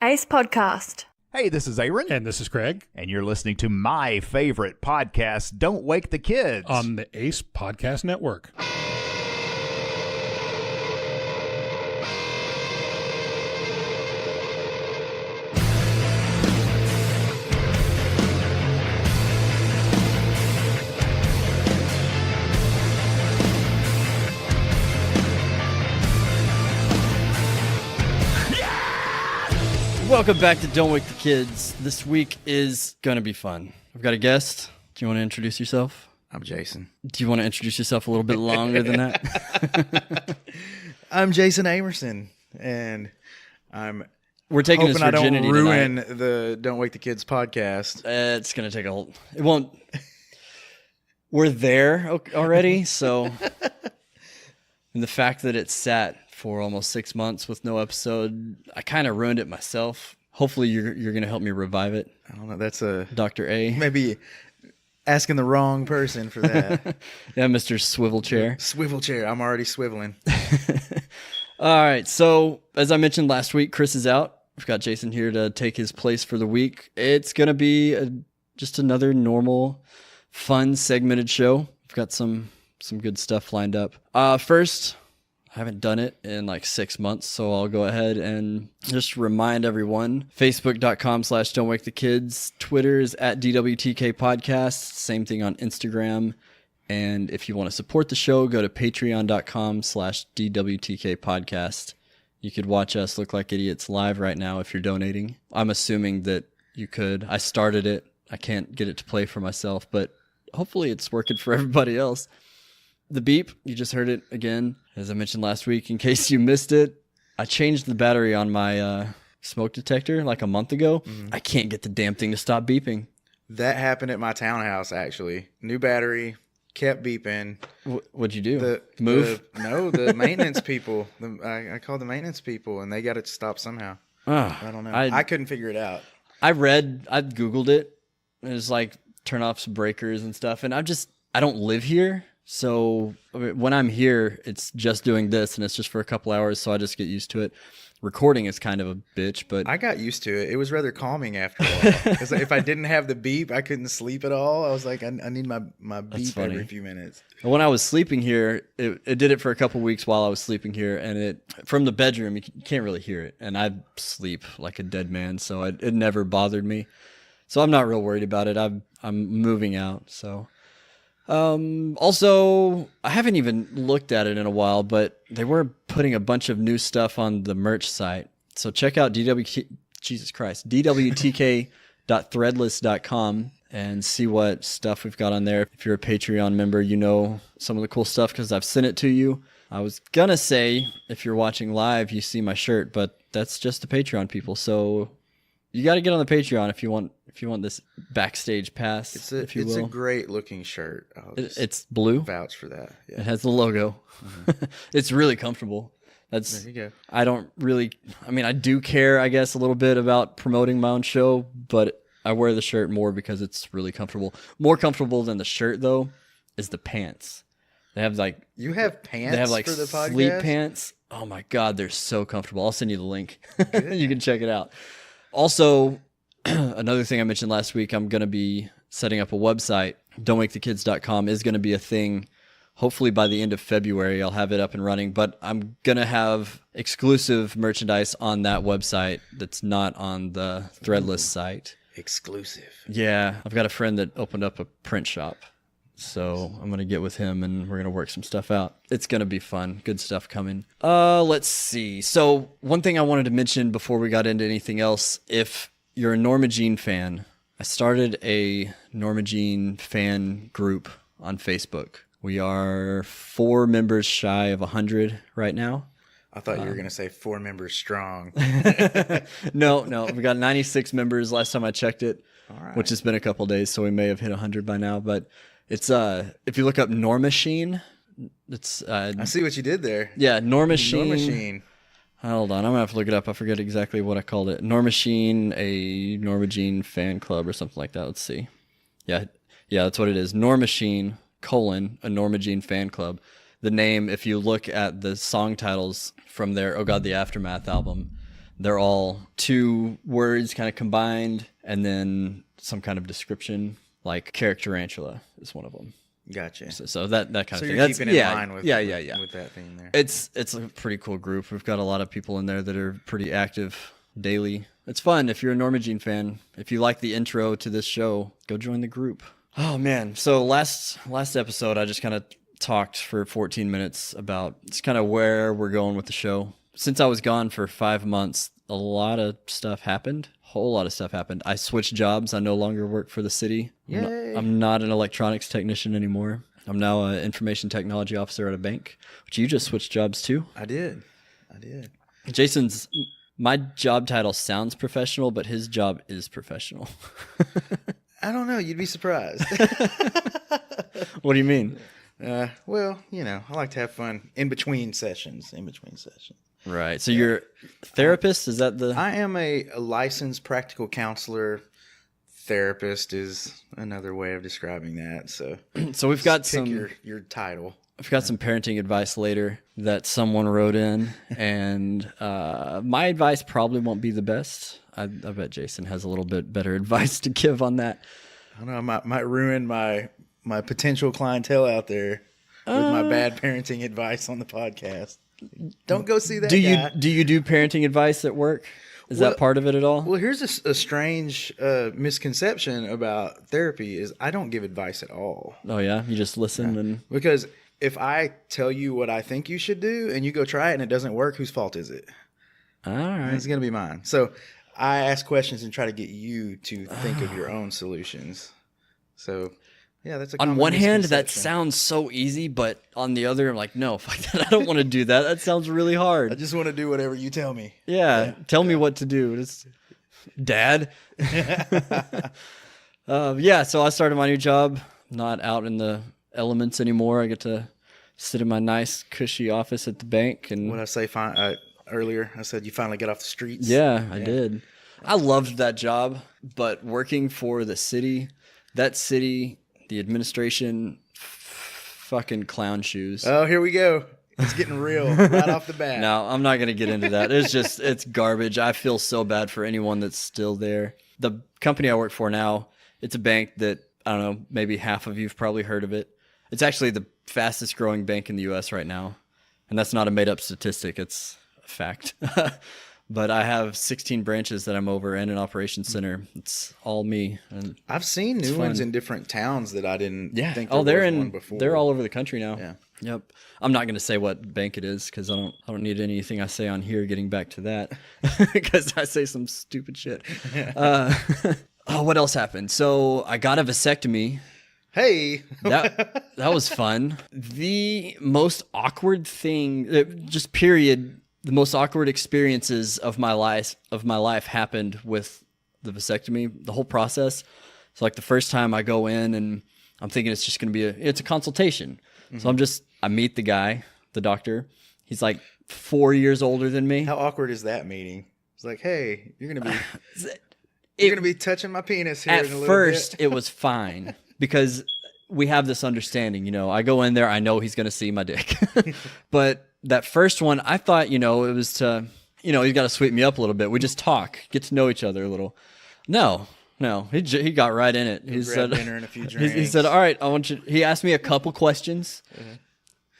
Ace Podcast. Hey, this is Aaron. And this is Craig. And you're listening to my favorite podcast, Don't Wake the Kids. On the Ace Podcast Network. Welcome back to Don't Wake the Kids. This week is going to be fun. I've got a guest. Do you want to introduce yourself? I'm Jason. Do you want to introduce yourself a little bit longer than that? I'm Jason Amerson, and We're taking hoping his virginity I don't ruin tonight. the Don't Wake the Kids podcast. It's going to take a whole... It won't... We're there already, so... And the fact that it sat for almost 6 months with no episode, I kind of ruined it myself. Hopefully you're going to help me revive it. I don't know. That's a Dr. A. maybe asking the wrong person for that. Yeah, Mr. Swivel Chair. Swivel chair. I'm already swiveling. All right. So, as I mentioned last week, Chris is out. We've got Jason here to take his place for the week. It's going to be just another normal, fun, segmented show. We've got some good stuff lined up. First, I haven't done it in like 6 months, so I'll go ahead and just remind everyone. Facebook.com/Don't Wake the Kids. Twitter is at DWTK Podcast. Same thing on Instagram. And if you want to support the show, go to Patreon.com/DWTK Podcast. You could watch us look like idiots live right now if you're donating. I'm assuming that you could. I started it. I can't get it to play for myself, but hopefully it's working for everybody else. The beep, you just heard it again. As I mentioned last week, in case you missed it, I changed the battery on my smoke detector like a month ago. Mm-hmm. I can't get the damn thing to stop beeping. That happened at my townhouse, actually. New battery, kept beeping. What'd you do? Move? The maintenance people. I called the maintenance people, and they got it to stop somehow. I don't know. I couldn't figure it out. I Googled it. It was like turn off some breakers and stuff. And I don't live here. So when I'm here, it's just doing this, and it's just for a couple hours, so I just get used to it. Recording is kind of a bitch, but... I got used to it. It was rather calming after a while. Because if I didn't have the beep, I couldn't sleep at all. I was like, I need my beep every few minutes. When I was sleeping here, it did it for a couple weeks while I was sleeping here, and from the bedroom, you can't really hear it. And I sleep like a dead man, so it never bothered me. So I'm not real worried about it. I'm moving out, so... Also, I haven't even looked at it in a while, but they were putting a bunch of new stuff on the merch site. So check out DWTK.threadless.com and see what stuff we've got on there. If you're a Patreon member, you know some of the cool stuff because I've sent it to you. I was gonna say, if you're watching live, you see my shirt, but that's just the Patreon people. So you got to get on the Patreon if you want this backstage pass. It's a great looking shirt. It's blue. Vouch for that. Yeah. It has the logo. Mm-hmm. It's really comfortable. There you go. I do care, I guess, a little bit about promoting my own show, but I wear the shirt more because it's really comfortable. More comfortable than the shirt, though, is the pants. They have you have pants. They have for the podcast? sleep pants. Oh my God, they're so comfortable. I'll send you the link. You can check it out. Also, another thing I mentioned last week, I'm going to be setting up a website. Don'tWakeTheKids.com is going to be a thing. Hopefully by the end of February, I'll have it up and running. But I'm going to have exclusive merchandise on that website that's not on the Threadless site. Exclusive. Yeah. I've got a friend that opened up a print shop. So I'm going to get with him and we're going to work some stuff out. It's going to be fun. Good stuff coming. Let's see. So one thing I wanted to mention before we got into anything else, if you're a Norma Jean fan, I started a Norma Jean fan group on Facebook. We are 4 members shy of 100 right now. I thought you were going to say 4 members strong. No. We got 96 members last time I checked it, which has been a couple days, so we may have hit 100 by now. But it's if you look up Norma Jean, it's I see what you did there. Yeah, Norma Jean. Norma Jean. Hold on, I'm gonna have to look it up. I forget exactly what I called it. Norma Jean, a Norma Jean fan club or something like that. Let's see. Yeah, that's what it is. Norma Jean, a Norma Jean fan club. The name, if you look at the song titles from their Oh God, the Aftermath album, They're all 2 words kind of combined, and then some kind of description, like characterantula is one of them. Gotcha. So that kind of So thing. you're keeping in line with with that thing there. It's a pretty cool group. We've got a lot of people in there that are pretty active daily. It's fun if you're a Norma Jean fan. If you like the intro to this show, go join the group. Oh man! So last episode, I just kind of talked for 14 minutes about just kind of where we're going with the show. Since I was gone for 5 months, a lot of stuff happened. Whole lot of stuff happened. I switched jobs. I no longer work for the city. Yay. I'm not an electronics technician anymore. I'm now an information technology officer at a bank, which you just switched jobs too. I did. My job title sounds professional, but his job is professional. I don't know. You'd be surprised. What do you mean? Well, I like to have fun in between sessions. Right. So you're a therapist? Is that the... I am a licensed practical counselor. Therapist is another way of describing that. So we've got pick your title. I've got some parenting advice later that someone wrote in, and my advice probably won't be the best. I bet Jason has a little bit better advice to give on that. I don't know. I might ruin my potential clientele out there with my bad parenting advice on the podcast. Don't go see that guy. Do you do parenting advice at work? Is that part of it at all? Well, here's a strange misconception about therapy is I don't give advice at all. Oh, yeah? You just listen and... Because if I tell you what I think you should do and you go try it and it doesn't work, whose fault is it? All right. It's going to be mine. So I ask questions and try to get you to think of your own solutions. So... yeah, that's a on one hand, that sounds so easy, but on the other, I'm like, no, fuck that. I don't want to do that. That sounds really hard. I just want to do whatever you tell me. Yeah, tell me what to do. Dad. So I started my new job. Not out in the elements anymore. I get to sit in my nice, cushy office at the bank. And what I say earlier, I said you finally get off the streets. Yeah, I did. I loved that job, but working for the city, the administration, fucking clown shoes. Oh, here we go. It's getting real right off the bat. No, I'm not going to get into that. It's garbage. I feel so bad for anyone that's still there. The company I work for now, it's a bank that, I don't know, maybe half of you've probably heard of it. It's actually the fastest growing bank in the U.S. right now. And that's not a made up statistic. It's a fact. But I have 16 branches that I'm over and an operations center. It's all me. And I've seen new ones in different towns that I didn't think there was one before. They're all over the country now. Yeah. Yep. I'm not going to say what bank it is because I don't need anything I say on here getting back to that because I say some stupid shit. What else happened? So I got a vasectomy. Hey, that was fun. The most awkward thing, just period. The most awkward experiences of my life happened with the vasectomy, the whole process. So like the first time I go in and I'm thinking it's just going to be it's a consultation. Mm-hmm. So I meet the guy, the doctor. He's like 4 years older than me. How awkward is that meeting? It's like, hey, you're going to be touching my penis here in a little bit. At first, it was fine because we have this understanding, I go in there, I know he's going to see my dick. But that first one, I thought, it was to, he's got to sweep me up a little bit. We just talk, get to know each other a little. No, he got right in it. He said, dinner and a few drinks. He said, all right, he asked me a couple questions.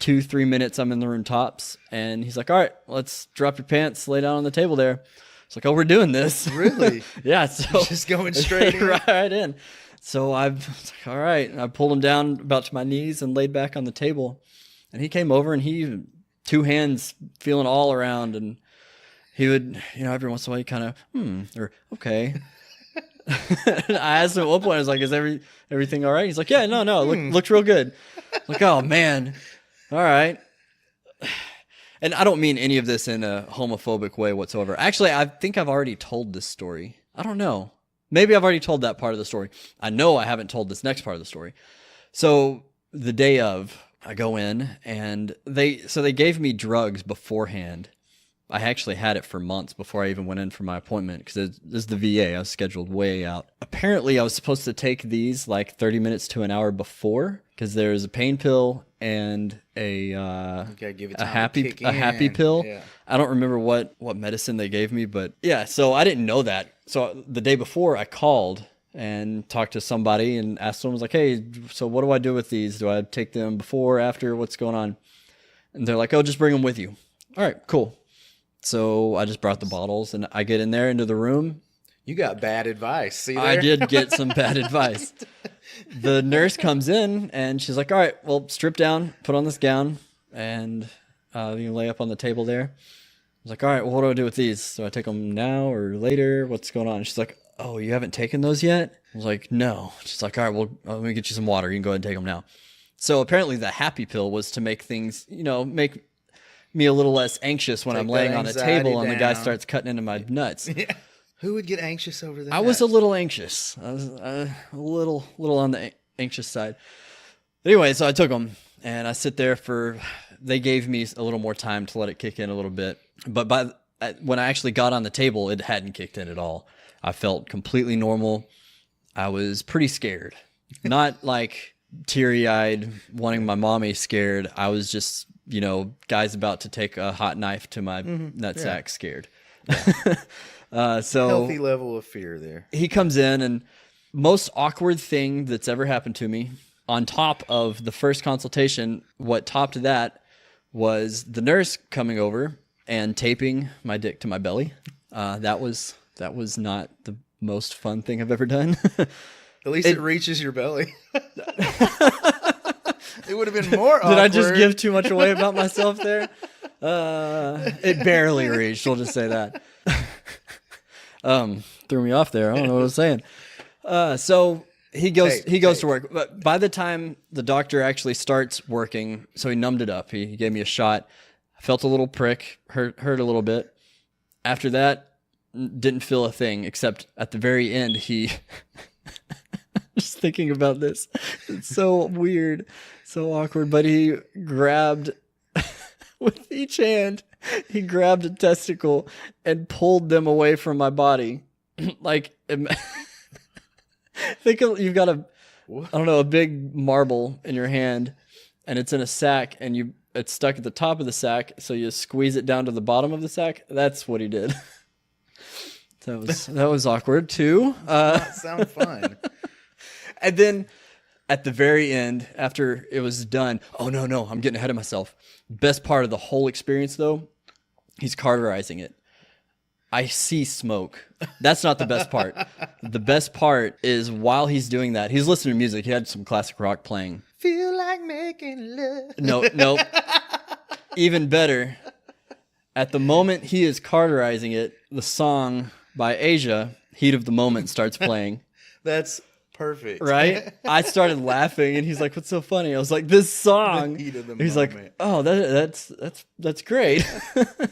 2-3 minutes, I'm in the room tops. And he's like, all right, let's drop your pants, lay down on the table there. It's like, oh, we're doing this. Really? Yeah. So just going straight in. Right in. So I was like, all right. And I pulled him down about to my knees and laid back on the table. And he came over and he, 2 hands feeling all around. And he would, every once in a while, he kind of, or okay. I asked him at one point, I was like, is everything all right? He's like, yeah, no, looks real good. Like, oh, man. All right. And I don't mean any of this in a homophobic way whatsoever. Actually, I think I've already told this story. I don't know. Maybe I've already told that part of the story. I know I haven't told this next part of the story. So the day of, I go in and they gave me drugs beforehand I actually had it for months before I even went in for my appointment because this is the VA. I was scheduled way out. Apparently, I was supposed to take these like 30 minutes to an hour before because there's a pain pill and a happy pill. Yeah. I don't remember what medicine they gave me, but yeah. So I didn't know that. So the day before, I called and talked to somebody and asked them, I was like, hey, so what do I do with these? Do I take them before, after? What's going on? And they're like, oh, just bring them with you. All right, cool. So I just brought the bottles and I get in there into the room. You got bad advice. See there? I did get some bad advice. The nurse comes in and she's like, all right, well, strip down, put on this gown, and you lay up on the table there. I was like, all right, well, what do I do with these? Do I take them now or later? What's going on? And she's like, oh, you haven't taken those yet? I was like, no. She's like, all right, well, let me get you some water. You can go ahead and take them now. So apparently the happy pill was to make things, make me a little less anxious when I'm laying on a table and the guy starts cutting into my nuts. Yeah. Who would get anxious over that? I was a little anxious. I was a little on the anxious side. Anyway, so I took them and I sit there they gave me a little more time to let it kick in a little bit. But when I actually got on the table, it hadn't kicked in at all. I felt completely normal. I was pretty scared. Not like teary-eyed, wanting my mommy scared. I was just, guys about to take a hot knife to my nutsack scared. So healthy level of fear there. He comes in and most awkward thing that's ever happened to me on top of the first consultation, what topped that was the nurse coming over and taping my dick to my belly. That was not the most fun thing I've ever done. At least it reaches your belly. It would have been more awkward. Did I just give too much away about myself there? It barely reached. We'll just say that. Threw me off there. I don't know what I was saying. So he goes to work. But by the time the doctor actually starts working, so he numbed it up. He gave me a shot. I felt a little prick, hurt a little bit. After that, didn't feel a thing, except at the very end, he... Just thinking about this. It's so weird, so awkward. But he grabbed, with each hand, he grabbed a testicle and pulled them away from my body. Like, think of, you've got a big marble in your hand, and it's in a sack, and it's stuck at the top of the sack, so you squeeze it down to the bottom of the sack. That's what he did. That was awkward too. That sounds fun. And then at the very end, after it was done, oh no, I'm getting ahead of myself. Best part of the whole experience though, he's cauterizing it. I see smoke. That's not the best part. The best part is while he's doing that, he's listening to music. He had some classic rock playing. Feel like making love. No. Even better. At the moment he is cauterizing it, the song by Asia, Heat of the Moment, starts playing. That's perfect. Right? I started laughing and he's like, what's so funny? I was like, this song. The heat of the he's moment. Like, oh, that's great.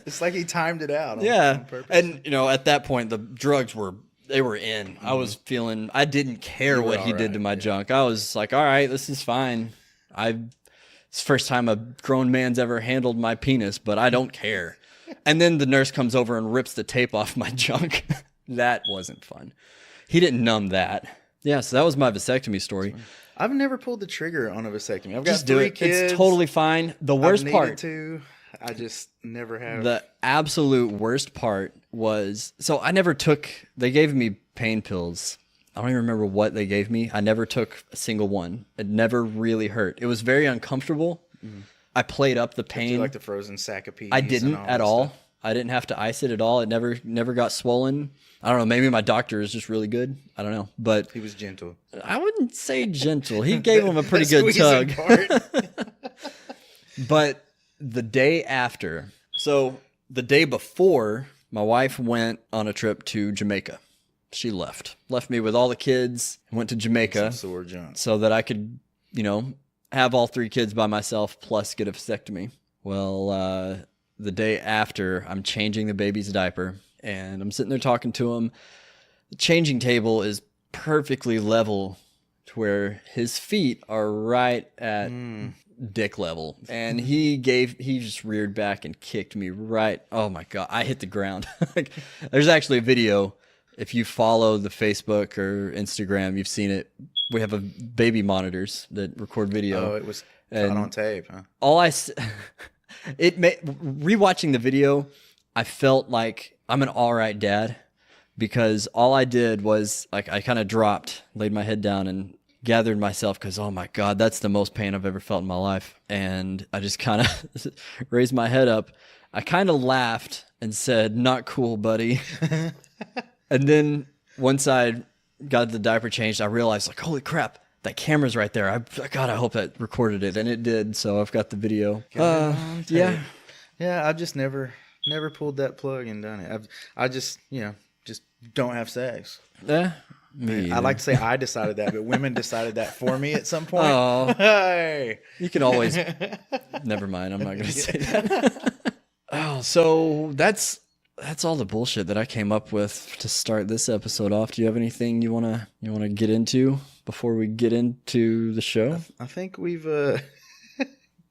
It's like he timed it out. Yeah. On purpose. And at that point the drugs were in. I was feeling, I didn't care what he did to my junk. I was like, all right, this is fine. It's the first time a grown man's ever handled my penis, but I don't care. And then the nurse comes over and rips the tape off my junk. That wasn't fun. He didn't numb that. Yeah, so that was my vasectomy story. I've never pulled the trigger on a vasectomy. I've got Just do 3 it. kids. It's totally fine. The worst part. I just never have. The absolute worst part was, so I never took, they gave me pain pills. I don't even remember what they gave me. I never took a single one. It never really hurt. It was very uncomfortable. I played up the pain. Like the frozen sack of peas. I didn't at all. Stuff. I didn't have to ice it at all. It never got swollen. I don't know. Maybe my doctor is just really good. I don't know. But he was gentle. I wouldn't say gentle. He gave him a pretty good tug. But the day after, so the day before, my wife went on a trip to Jamaica. She left me with all the kids, went to Jamaica so that I could, have all 3 kids by myself plus get a vasectomy. Well, the day after, I'm changing the baby's diaper and I'm sitting there talking to him. The changing table is perfectly level to where his feet are right at dick level. And he just reared back and kicked me right. Oh my God. I hit the ground. Like, there's actually a video. If you follow the Facebook or Instagram, you've seen it. We have baby monitors that record video. Oh, it was caught on tape, huh? Rewatching the video, I felt like I'm an all right dad, because all I did was like I kind of dropped, laid my head down and gathered myself, because oh my God, that's the most pain I've ever felt in my life. And I just kind of raised my head up. I kind of laughed and said, "Not cool, buddy." And then once I got the diaper changed, I realized, like, holy crap, that camera's right there. God, I hope that recorded it. And it did. So I've got the video. Yeah. Yeah, I've just never pulled that plug and done it. I just don't have sex. Yeah. I like to say I decided that, but women decided that for me at some point. Oh. Hey. You can always. Never mind. I'm not going to say that. Oh, so that's all the bullshit that I came up with to start this episode off. Do you have anything you wanna get into before we get into the show? I think we've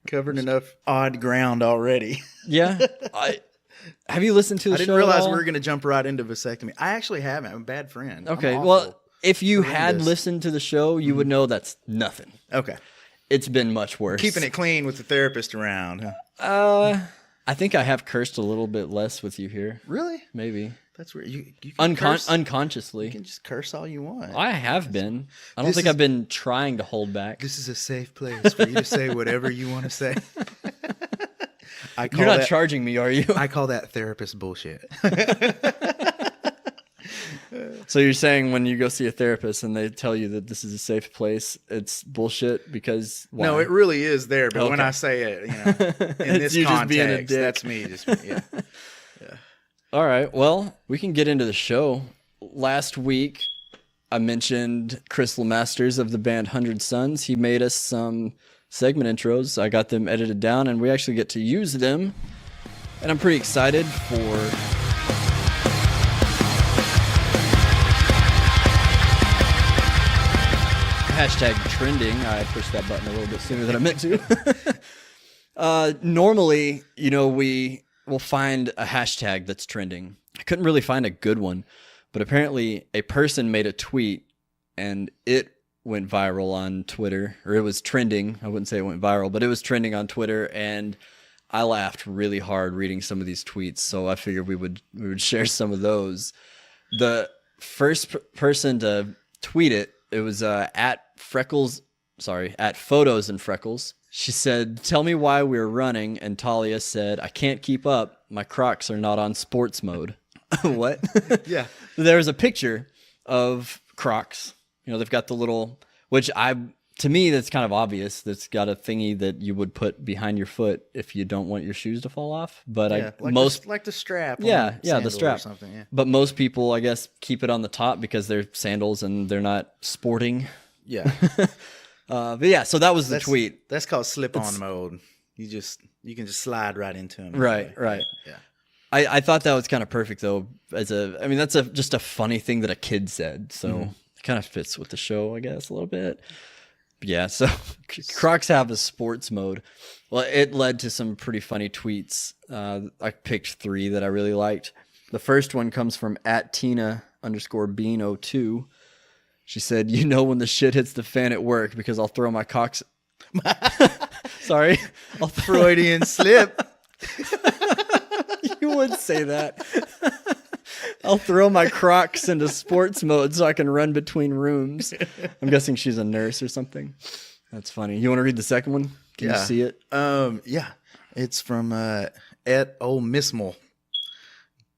covered enough odd ground already. Yeah. Have you listened to the show? I didn't realize we were going to jump right into vasectomy. I actually haven't. I'm a bad friend. Okay. Well, if you had listened to the show, you would know that's nothing. Okay. It's been much worse. Keeping it clean with the therapist around, huh? I think I have cursed a little bit less with you here. Really? Maybe. That's where you can curse. Unconsciously. You can just curse all you want. I have been. I don't think I've been trying to hold back. This is a safe place for you to say whatever you want to say. You're not charging me, are you? I call that therapist bullshit. So you're saying when you go see a therapist and they tell you that this is a safe place, it's bullshit because why? No, it really is there. But Okay. when I say it, in this you just being a context, dick. that's me. Yeah. All right. Well, we can get into the show. Last week, I mentioned Chris Lemasters of the band 100 Suns. He made us some segment intros. I got them edited down, and we actually get to use them. And I'm pretty excited for... Hashtag trending. I pushed that button a little bit sooner than I meant to. Normally, we will find a hashtag that's trending. I couldn't really find a good one, but apparently a person made a tweet and it went viral on Twitter, or it was trending. I wouldn't say it went viral, but it was trending on Twitter, and I laughed really hard reading some of these tweets, so I figured we would share some of those. The first person to tweet it was at Photos and Freckles. She said, "Tell me why we're running," and Talia said, "I can't keep up. My Crocs are not on sports mode." What? Yeah. There's a picture of Crocs. They've got the little, to me, that's kind of obvious. That's got a thingy that you would put behind your foot if you don't want your shoes to fall off. But like the strap. Yeah, the strap. Or something. Yeah. But most people, I guess, keep it on the top because they're sandals and they're not sporting. Yeah. But yeah, so that was the tweet. That's called slip-on mode. You can just slide right into them. Right. Yeah. I thought that was kind of perfect though. That's just a funny thing that a kid said. So it kind of fits with the show, I guess, a little bit. Yeah, so Crocs have a sports mode. Well, it led to some pretty funny tweets. I picked 3 that I really liked. The first one comes from @Tina_Bean02. She said, when the shit hits the fan at work because I'll throw my cocks. Sorry. Freudian slip. You would say that. I'll throw my Crocs into sports mode so I can run between rooms. I'm guessing she's a nurse or something. That's funny. You want to read the second one? Can you see it? Yeah. It's from Old Miss Mal.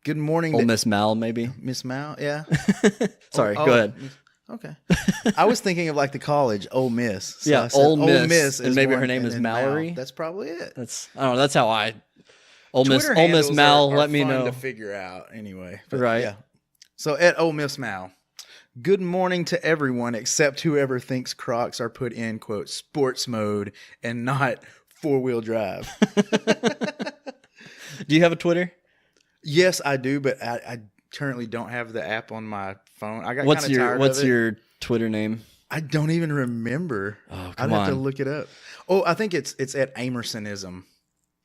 Good morning. Old Miss Mal, maybe? Miss Mal, yeah. Sorry, go ahead. Okay. I was thinking of like the college, Ole Miss. So yeah, Ole Miss. And maybe her name is Mallory. Mal. That's probably it. I don't know. That's how Ole Miss handles Mal, are let me fun know. to figure out anyway. But right. Yeah. So Ole Miss Mal. Good morning to everyone except whoever thinks Crocs are put in, quote, sports mode and not 4-wheel drive. Do you have a Twitter? Yes, I do, but I currently don't have the app on my phone. I got What's kind of tired of it. your Twitter name? I don't even remember. Oh, I'd come have to on. look it up. Oh, I think it's at Amersonism.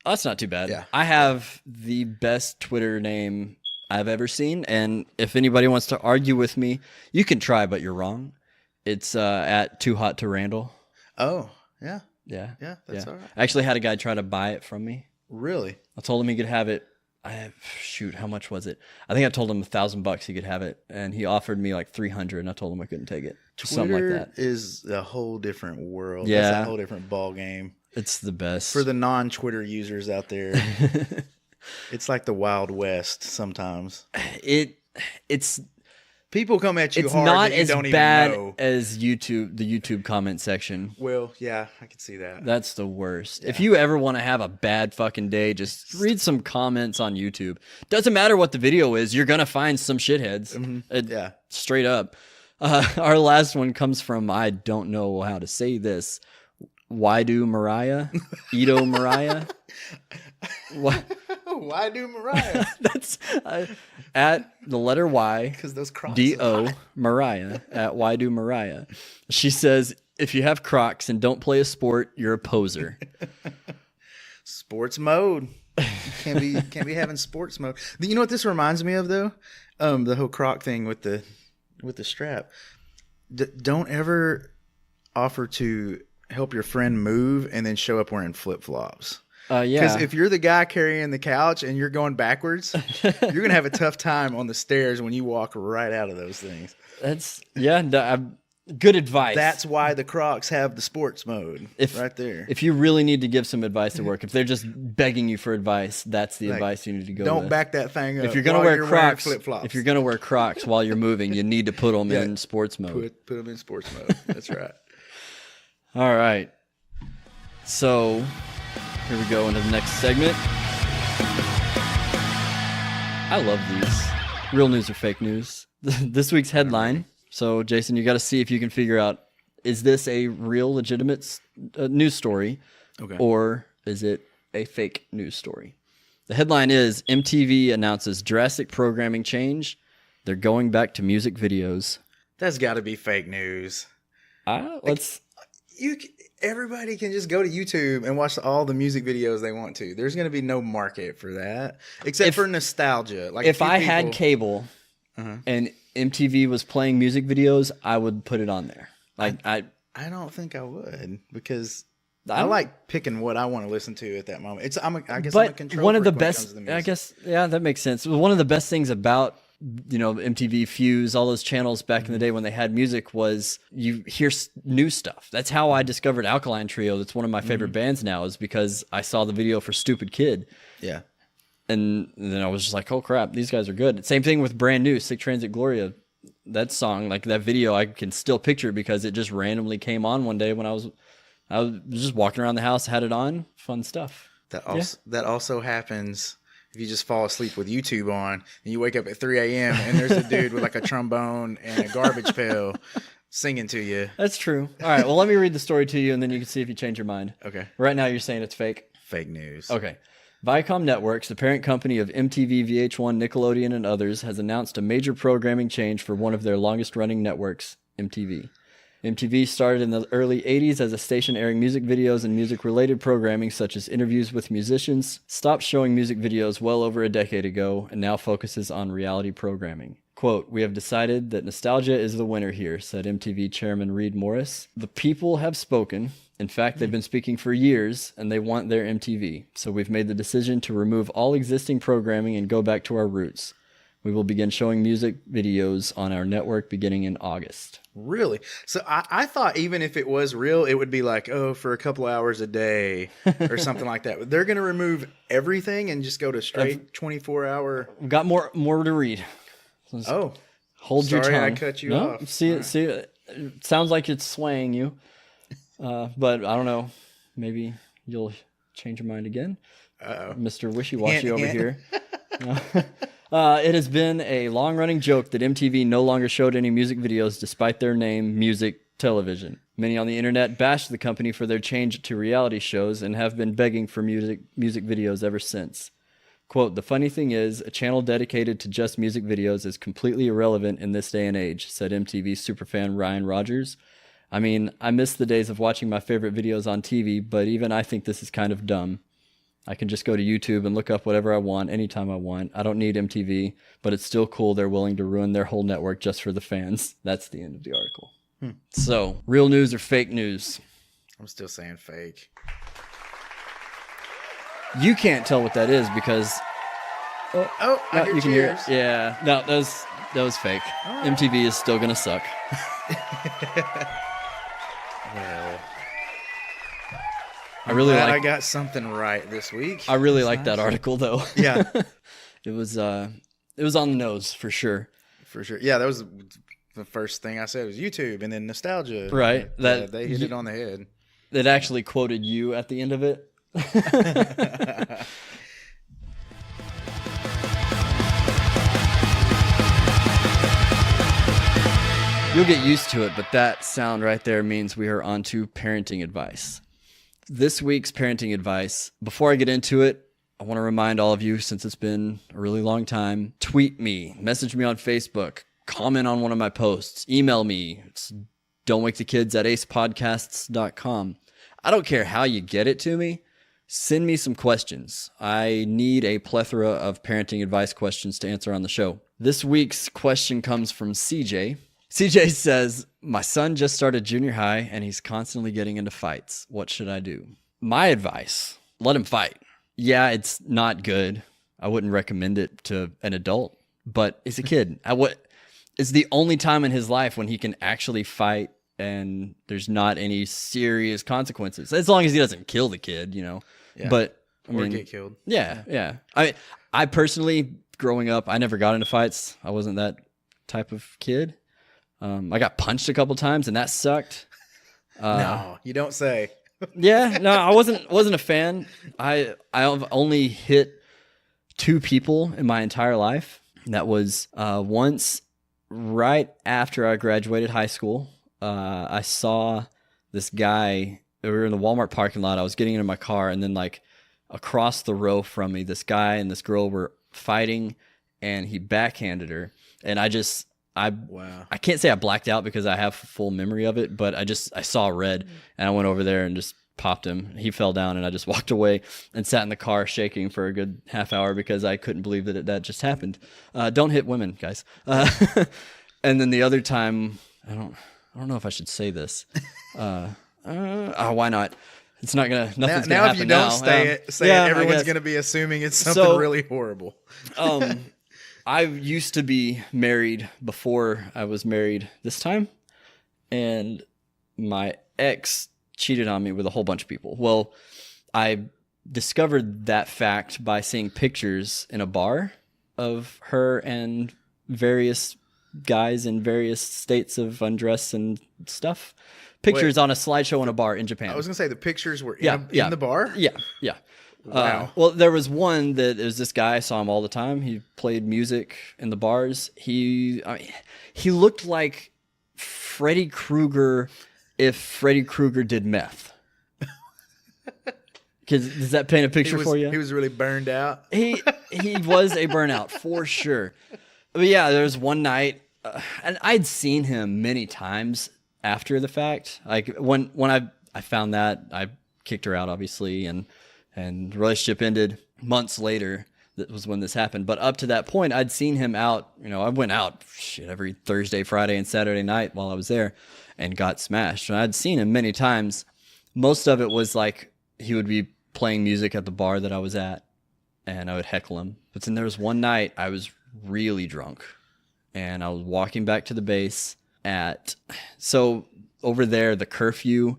Oh, that's not too bad. Yeah. I have the best Twitter name I've ever seen, and if anybody wants to argue with me, you can try, but you're wrong. It's at Too Hot to Randall. Oh, yeah. Yeah. Yeah, that's all right. I actually had a guy try to buy it from me. Really? I told him he could have it. Shoot, how much was it? I think I told him $1,000 he could have it, and he offered me like 300, and I told him I couldn't take it. Something like Twitter that. is a whole different world. Yeah. That's a whole different ball game. It's the best. For the non-Twitter users out there, it's like the Wild West sometimes. It's People come at you it's hard not that you as don't bad even know. as the YouTube comment section. Well, yeah, I can see that. That's the worst. If you ever want to have a bad fucking day, just read some comments on YouTube. Doesn't matter what the video is, you're gonna find some shitheads. Yeah. Straight up. Our last one comes from, I don't know how to say this. Why do Mariah? Edo Mariah? What? Why do Mariah? That's at the letter Y. Because those Crocs. D-O Mariah at Why Do Mariah. She says, if you have Crocs and don't play a sport, you're a poser. Sports mode. Can't be having sports mode. You know what this reminds me of though? The whole Croc thing with the strap. Don't ever offer to help your friend move and then show up wearing flip-flops. Yeah. Because if you're the guy carrying the couch and you're going backwards, you're going to have a tough time on the stairs when you walk right out of those things. That's, good advice. That's why the Crocs have the sports mode right there. If you really need to give some advice to work, if they're just begging you for advice, that's the advice you need to go with. Don't back that thing up. If you're going to wear Crocs, flip-flops. if you're going to wear Crocs while you're moving, you need to put them in sports mode. Put them in sports mode. That's right. All right. So here we go into the next segment. I love these. Real news or fake news. This week's headline. So, Jason, you got to see if you can figure out, is this a real, legitimate news story, or is it a fake news story? The headline is, MTV announces drastic programming change. They're going back to music videos. That's got to be fake news. Everybody can just go to YouTube and watch all the music videos they want to. There's going to be no market for that, except for nostalgia. Like if I had cable and MTV was playing music videos, I would put it on there. I don't think I would, because I like picking what I want to listen to at that moment. I'm a control one of the freak when it comes best, to the music. I guess, that makes sense. One of the best things about MTV Fuse, all those channels back in the day when they had music, was you hear new stuff. That's how I discovered Alkaline Trio. That's one of my favorite bands now, is because I saw the video for Stupid Kid. Yeah. And then I was just like, oh crap, these guys are good. Same thing with Brand New, Sick Transit Gloria. That song, like that video, I can still picture because it just randomly came on one day when I was just walking around the house, had it on. Fun stuff. That also happens if you just fall asleep with YouTube on and you wake up at 3 a.m. and there's a dude with like a trombone and a garbage pail singing to you. That's true. All right, well, let me read the story to you and then you can see if you change your mind. Okay. Right now you're saying it's fake? Fake news. Okay. Viacom Networks, the parent company of MTV, VH1, Nickelodeon, and others, has announced a major programming change for one of their longest-running networks, MTV. MTV started in the early 80s as a station airing music videos and music-related programming such as interviews with musicians, stopped showing music videos well over a decade ago, and now focuses on reality programming. Quote, "We have decided that nostalgia is the winner here," said MTV chairman Reed Morris. "The people have spoken. In fact, they've been speaking for years, and they want their MTV. So we've made the decision to remove all existing programming and go back to our roots. We will begin showing music videos on our network beginning in August." Really? So I thought even if it was real, it would be like, for a couple hours a day or something like that. But they're going to remove everything and just go to straight 24-hour. Got more to read. Oh, hold your tongue. Sorry, I cut you off. See it. It sounds like it's swaying you, but I don't know. Maybe you'll change your mind again, Mr. Wishy-Washy over here. It has been a long-running joke that MTV no longer showed any music videos despite their name, Music Television. Many on the internet bashed the company for their change to reality shows and have been begging for music videos ever since. Quote, "The funny thing is, a channel dedicated to just music videos is completely irrelevant in this day and age," said MTV superfan Ryan Rogers. I mean, I miss the days of watching my favorite videos on TV, but even I think this is kind of dumb. I can just go to YouTube and look up whatever I want anytime I want. I don't need MTV, but it's still cool they're willing to ruin their whole network just for the fans. That's the end of the article. So, real news or fake news? I'm still saying fake. You can't tell what that is because Oh, I hear you can hear it. cheers. Yeah, no, that was fake. MTV is still gonna suck. Well, I really glad I like. got something right this week. I really like that article though. Yeah, It was on the nose for sure. for sure. Yeah, that was the first thing I said was YouTube, and then nostalgia. Right. Yeah, they hit it on the head. It actually quoted you at the end of it. You'll get used to it, but that sound right there means we are on to parenting advice. This week's parenting advice, before I get into it, I want to remind all of you, since it's been a really long time, tweet me, message me on Facebook, comment on one of my posts, email me. It's don'twakethekids@acepodcasts.com. I don't care how you get it to me. Send me some questions. I need a plethora of parenting advice questions to answer on the show. This week's question comes from CJ. CJ says, my son just started junior high and he's constantly getting into fights. What should I do? My advice, let him fight. Yeah, it's not good. I wouldn't recommend it to an adult, but he's a kid. It's the only time in his life when he can actually fight and there's not any serious consequences. As long as he doesn't kill the kid, you know. Yeah. But I Or mean, get killed. yeah. I personally, growing up, I never got into fights. I wasn't that type of kid. I got punched a couple times, and that sucked. No, you don't say. Yeah, no, I wasn't a fan. I've only hit 2 people in my entire life. And that was once right after I graduated high school. I saw this guy. We were in the Walmart parking lot. I was getting into my car, and then like across the row from me, this guy and this girl were fighting, and he backhanded her, and I can't say I blacked out because I have full memory of it, but I saw red and I went over there and just popped him. He fell down and I just walked away and sat in the car shaking for a good half hour because I couldn't believe that just happened. Don't hit women, guys. And then the other time, I don't know if I should say this. Why not? It's not gonna. Nothing's gonna happen if you don't say it, everyone's gonna be assuming it's something really horrible. I used to be married before I was married this time, and my ex cheated on me with a whole bunch of people. Well, I discovered that fact by seeing pictures in a bar of her and various guys in various states of undress and stuff. Pictures on a slideshow in a bar in Japan. I was gonna say the pictures were in the bar. Yeah. Wow. Well, there was one that it was this guy. I saw him all the time. He played music in the bars. He looked like Freddy Krueger if Freddy Krueger did meth. Does that paint a picture for you? He was really burned out. He was a burnout for sure. But yeah, there was one night, and I'd seen him many times after the fact. Like when I found that, I kicked her out, obviously, and the relationship ended months later. That was when this happened. But up to that point, I'd seen him out. You know, I went out every Thursday, Friday, and Saturday night while I was there and got smashed. And I'd seen him many times. Most of it was like he would be playing music at the bar that I was at, and I would heckle him. But then there was one night I was really drunk, and I was walking back to the base so over there, the curfew,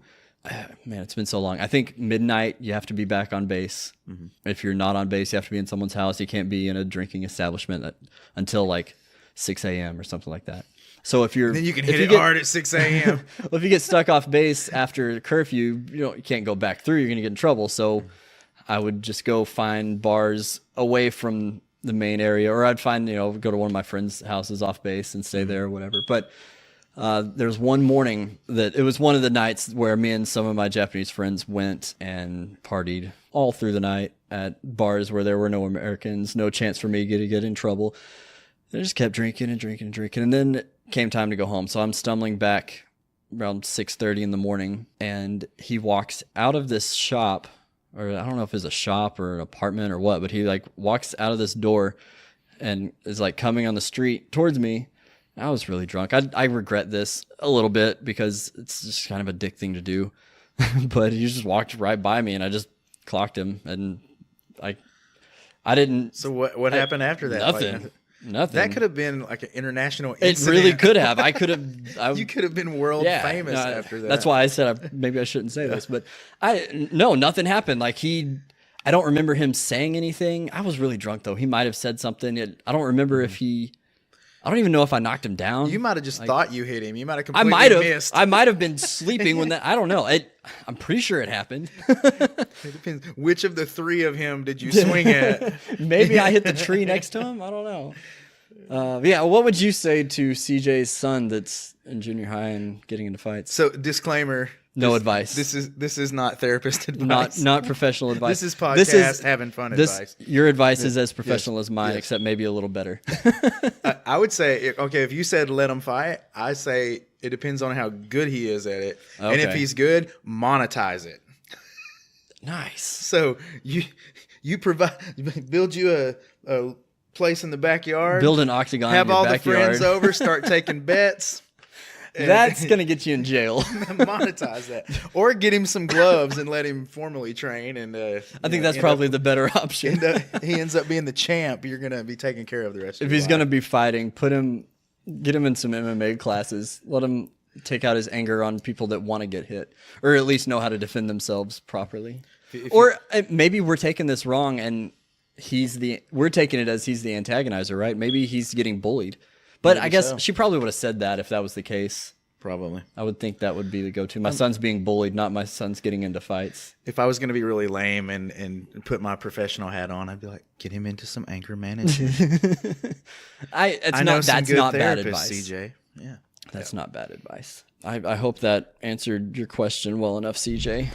man, it's been so long. I think midnight, you have to be back on base. Mm-hmm. If you're not on base, you have to be in someone's house. You can't be in a drinking establishment until like 6 a.m. or something like that. So if you're... Then you can hit it hard at 6 a.m. Well, if you get stuck off base after curfew, you can't go back through. You're going to get in trouble. So I would just go find bars away from the main area, or I'd find, go to one of my friends' houses off base and stay there or whatever. But there's one morning that it was one of the nights where me and some of my Japanese friends went and partied all through the night at bars where there were no Americans, no chance for me to get in trouble. I just kept drinking and drinking and drinking. And then it came time to go home. So I'm stumbling back around 6:30 in the morning, and he walks out of this shop, or I don't know if it's a shop or an apartment or what, but he like walks out of this door and is like coming on the street towards me. I was really drunk. I regret this a little bit because it's just kind of a dick thing to do. But he just walked right by me and I just clocked him, and I didn't. So what happened after that? Nothing. Nothing. That could have been like an international It incident. really could have. I could have. You could have been world famous after that. That's why I said maybe I shouldn't say this, but nothing happened. Like I don't remember him saying anything. I was really drunk though. He might have said something. I don't remember if I don't even know if I knocked him down. You might have just thought you hit him. You might have completely missed. I might have been sleeping when that. I don't know. I'm pretty sure it happened. It depends. Which of the three of him did you swing at? Maybe I hit the tree next to him. I don't know. Yeah. What would you say to CJ's son that's in junior high and getting into fights? So disclaimer. No advice. This is not therapist advice. Not professional advice. This is podcast having fun advice. Your advice is as professional as mine, except maybe a little better. I would say, okay, if you said let him fight, I say it depends on how good he is at it. Okay. And if he's good, monetize it. Nice. So you build you a place in the backyard. Build an octagon. Have in your all backyard. the friends over. Start taking bets. That's gonna get you in jail. Monetize that, or get him some gloves and let him formally train. And I think that's probably the better option. He ends up being the champ. You're gonna be taken care of the rest. If he's gonna be fighting, get him in some MMA classes. Let him take out his anger on people that want to get hit, or at least know how to defend themselves properly. Maybe we're taking this wrong, and we're taking it as he's the antagonizer, right? Maybe he's getting bullied. But I guess she probably would have said that if that was the case. Probably. I would think that would be the go-to. My son's being bullied, not my son's getting into fights. If I was going to be really lame and put my professional hat on, I'd be like, get him into some anger management. That's not bad advice. CJ. Yeah. That's not bad advice. I hope that answered your question well enough, CJ.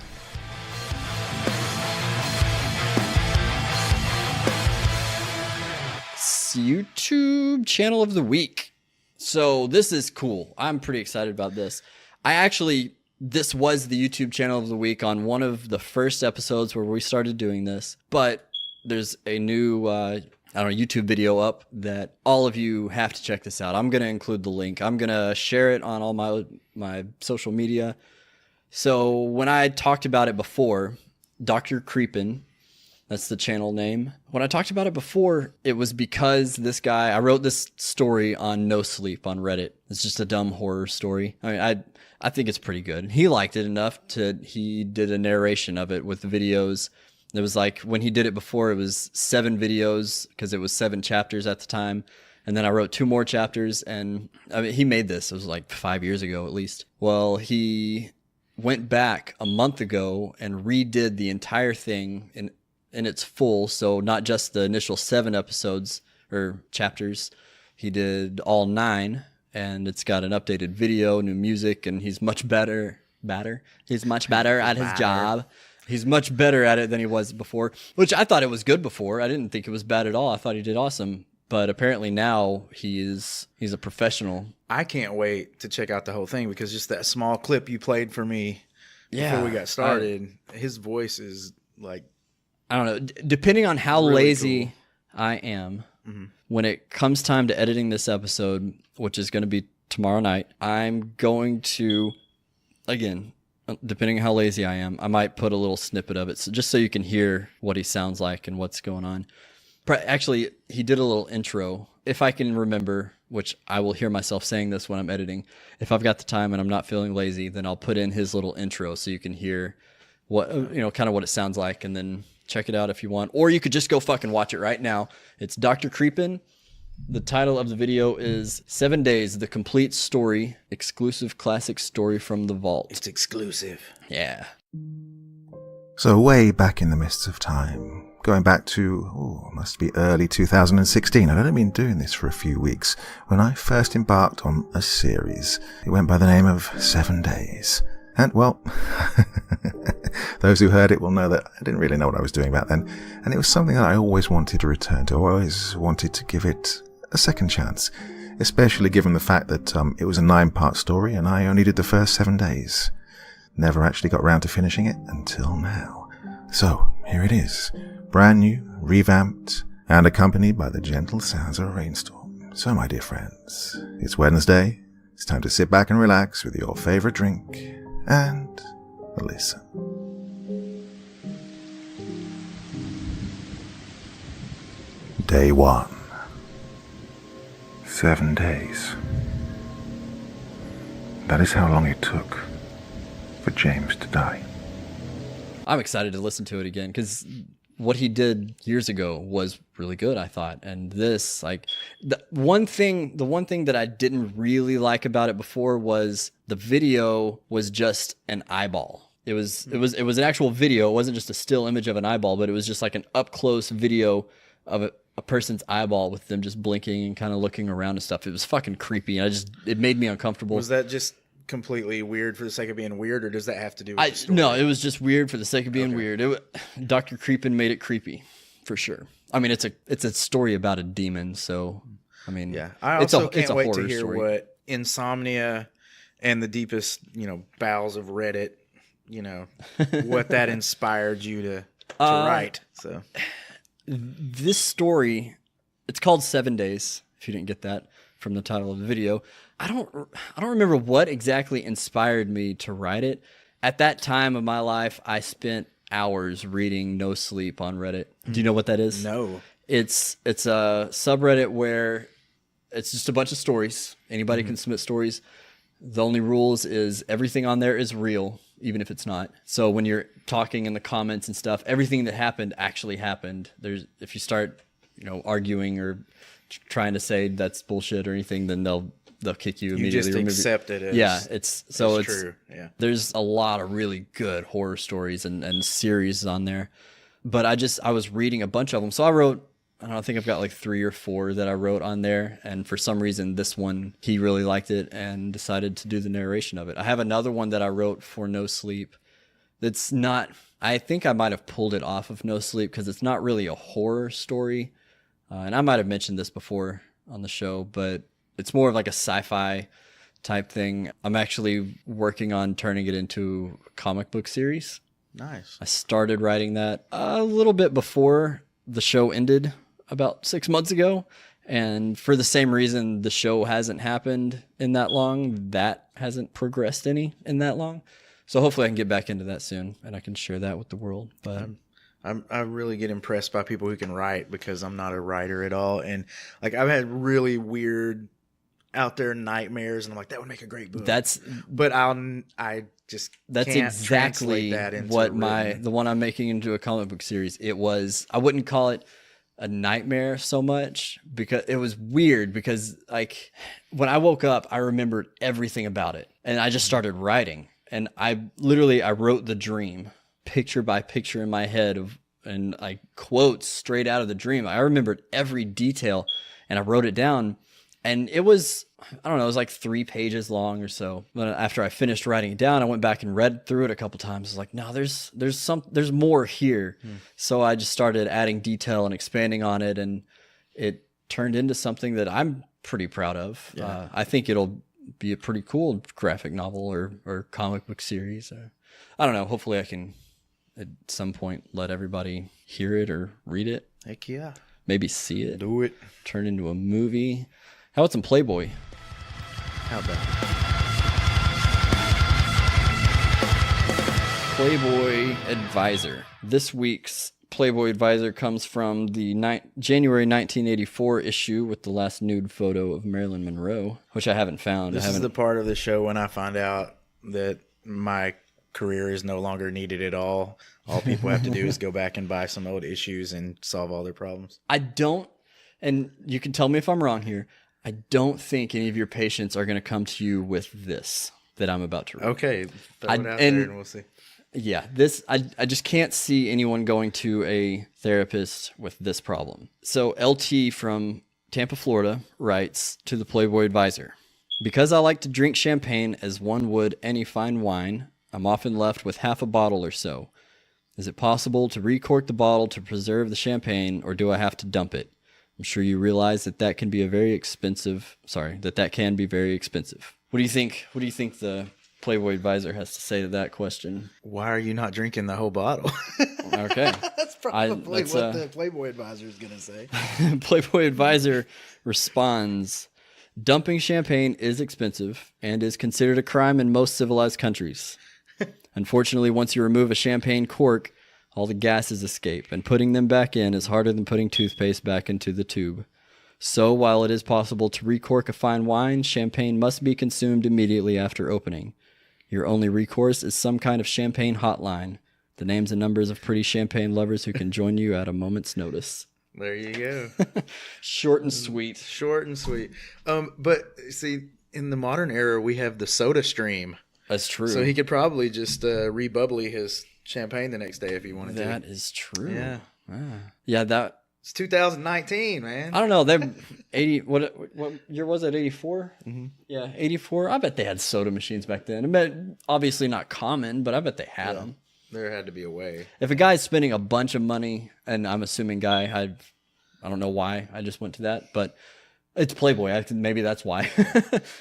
YouTube channel of the week. So this is cool. I'm pretty excited about this. This was the YouTube channel of the week on one of the first episodes where we started doing this, but there's a new YouTube video up that all of you have to check this out. I'm going to include the link. I'm going to share it on all my social media. So when I talked about it before, Dr. Creepen, that's the channel name. When I talked about it before, it was because I wrote this story on No Sleep on Reddit. It's just a dumb horror story. I mean, I think it's pretty good. He liked it enough he did a narration of it with the videos. It was like, when he did it before, it was 7 videos because it was 7 chapters at the time. And then I wrote 2 more chapters, and I mean, he made this. It was like 5 years ago at least. Well, he went back a month ago and redid the entire thing in its full, so not just the initial 7 episodes or chapters. He did all 9, and it's got an updated video, new music, and he's much better. He's much better at his job. He's much better at it than he was before, which I thought it was good before. I didn't think it was bad at all. I thought he did awesome. But apparently now he's a professional. I can't wait to check out the whole thing, because just that small clip you played for me before we got started, his voice is like, I don't know. Depending on how really lazy cool. I am, when it comes time to editing this episode, which is going to be tomorrow night, I'm going to, again, depending on how lazy I am, I might put a little snippet of it, just so you can hear what he sounds like and what's going on. Actually, he did a little intro. If I can remember, which I will hear myself saying this when I'm editing, if I've got the time and I'm not feeling lazy, then I'll put in his little intro so you can hear what, kind of what it sounds like, and then check it out if you want. Or you could just go fucking watch it right now. It's Dr. Creepen. The title of the video is 7 Days, The Complete Story, Exclusive Classic Story from the Vault. It's exclusive. Yeah. So way back in the mists of time, going back to, must be early 2016, I'd only been doing this for a few weeks, when I first embarked on a series. It went by the name of 7 Days. And, well, those who heard it will know that I didn't really know what I was doing back then, and it was something that I always wanted to return to. I always wanted to give it a second chance. especially given the fact that it was a 9-part story and I only did the first 7 days. Never actually got round to finishing it until now. So, here it is, brand new, revamped, and accompanied by the gentle sounds of a rainstorm. So, my dear friends, it's Wednesday. It's time to sit back and relax with your favorite drink and listen. Day 1. 7 days. That is how long it took for James to die. I'm excited to listen to it again because what he did years ago was really good, I thought. And this, like, the one thing that I didn't really like about it before was the video was just an eyeball. It was an actual video. It wasn't just a still image of an eyeball, but it was just like an up close video of a person's eyeball with them just blinking and kind of looking around and stuff. It was fucking creepy. It made me uncomfortable. Was that just completely weird for the sake of being weird, or does that have to do with the story? No, it was just weird for the sake of being weird. Dr. Creepen made it creepy, for sure. I mean, it's a story about a demon, so I mean, yeah. I also can't wait to hear story. what insomnia and the deepest, bowels of Reddit, what that inspired you to write. So this story, it's called 7 Days. If you didn't get that from the title of the video. I don't remember what exactly inspired me to write it. At that time of my life, I spent hours reading No Sleep on Reddit. Do you know what that is? No. It's a subreddit where it's just a bunch of stories. Anybody can submit stories. The only rules is everything on there is real, even if it's not. So when you're talking in the comments and stuff, everything that happened actually happened. If you start, arguing or trying to say that's bullshit or anything, then they'll kick you immediately. You just accept it as it's true. Yeah. There's a lot of really good horror stories and series on there. But I was reading a bunch of them. So I think I've got like 3 or 4 that I wrote on there. And for some reason, this one, he really liked it and decided to do the narration of it. I have another one that I wrote for No Sleep. That's not, I think I might have pulled it off of No Sleep because it's not really a horror story. And I might have mentioned this before on the show, but it's more of like a sci-fi type thing. I'm actually working on turning it into a comic book series. Nice. I started writing that a little bit before the show ended about 6 months ago. And for the same reason the show hasn't happened in that long, that hasn't progressed any in that long. So hopefully I can get back into that soon and I can share that with the world. But I really get impressed by people who can write because I'm not a writer at all. And like I've had really weird out there nightmares and I'm like, that would make a great book. That's exactly that into what the one I'm making into a comic book series. I wouldn't call it a nightmare so much because it was weird because like when I woke up, I remembered everything about it and I just started writing and I wrote the dream picture by picture in my head and like quotes straight out of the dream. I remembered every detail and I wrote it down. And it was, I don't know, it was like 3 pages long or so. But after I finished writing it down, I went back and read through it a couple times. I was like, no, there's more here. So I just started adding detail and expanding on it. And it turned into something that I'm pretty proud of. Yeah. I think it'll be a pretty cool graphic novel or comic book series. I don't know. Hopefully I can at some point let everybody hear it or read it. Heck yeah. Maybe see it. Do it. Turn into a movie. How about some Playboy? How about Playboy Advisor. This week's Playboy Advisor comes from the January 1984 issue with the last nude photo of Marilyn Monroe, which I haven't found. This is the part of the show when I find out that my career is no longer needed at all. All people have to do is go back and buy some old issues and solve all their problems. And you can tell me if I'm wrong here, I don't think any of your patients are going to come to you with this that I'm about to read. Okay, throw it out there and we'll see. Yeah, I just can't see anyone going to a therapist with this problem. So LT from Tampa, Florida writes to the Playboy Advisor, because I like to drink champagne as one would any fine wine, I'm often left with half a bottle or so. Is it possible to re-cork the bottle to preserve the champagne, or do I have to dump it? I'm sure you realize that can be very expensive. What do you think? What do you think the Playboy Advisor has to say to that question? Why are you not drinking the whole bottle? Okay. That's probably what the Playboy Advisor is going to say. Playboy Advisor responds, dumping champagne is expensive and is considered a crime in most civilized countries. Unfortunately, once you remove a champagne cork, all the gases escape, and putting them back in is harder than putting toothpaste back into the tube. So, while it is possible to re-cork a fine wine, champagne must be consumed immediately after opening. Your only recourse is some kind of champagne hotline. The names and numbers of pretty champagne lovers who can join you at a moment's notice. There you go. Short and sweet. Short and sweet. But see, in the modern era, we have the Soda Stream. That's true. So he could probably just re-bubbly his champagne the next day if he wanted to. That is true. Yeah. Yeah, it's 2019, man. I don't know. They're 80. What year was it? 84. Mm-hmm. Yeah, 84. I bet they had soda machines back then. I bet obviously not common, but I bet they had them. There had to be a way. If a guy's spending a bunch of money, and I'm assuming I don't know why I just went to that, but it's Playboy. Maybe that's why,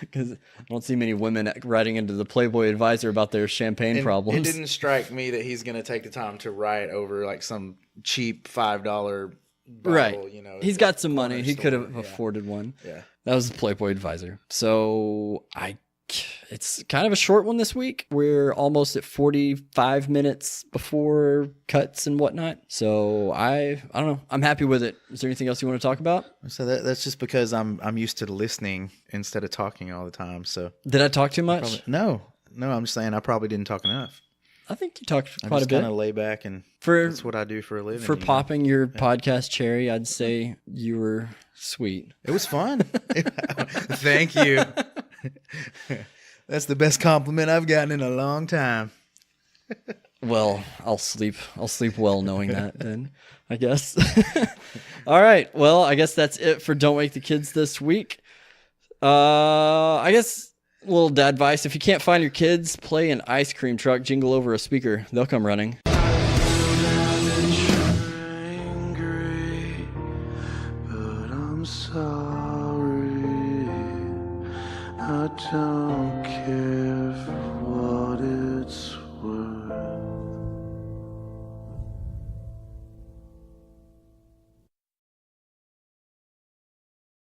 because I don't see many women writing into the Playboy Advisor about their champagne problems. It didn't strike me that he's going to take the time to write over like some cheap $5 bottle. Right. You know, he's got some money. He could have afforded one. Yeah. That was the Playboy Advisor. So it's kind of a short one this week. We're almost at 45 minutes before cuts and whatnot. So I don't know. I'm happy with it. Is there anything else you want to talk about? So that's just because I'm used to listening instead of talking all the time. So did I talk too much? No. I'm just saying I probably didn't talk enough. I think you talked I quite just a bit. kind of lay back and that's what I do for a living. For popping your podcast cherry, I'd say you were sweet. It was fun. Thank you. That's the best compliment I've gotten in a long time. Well, I'll sleep well knowing that then, I guess. All right. Well, I guess that's it for Don't Wake the Kids this week. I guess a little dad advice. If you can't find your kids, play an ice cream truck jingle over a speaker. They'll come running. Angry, but I'm sorry. I don't care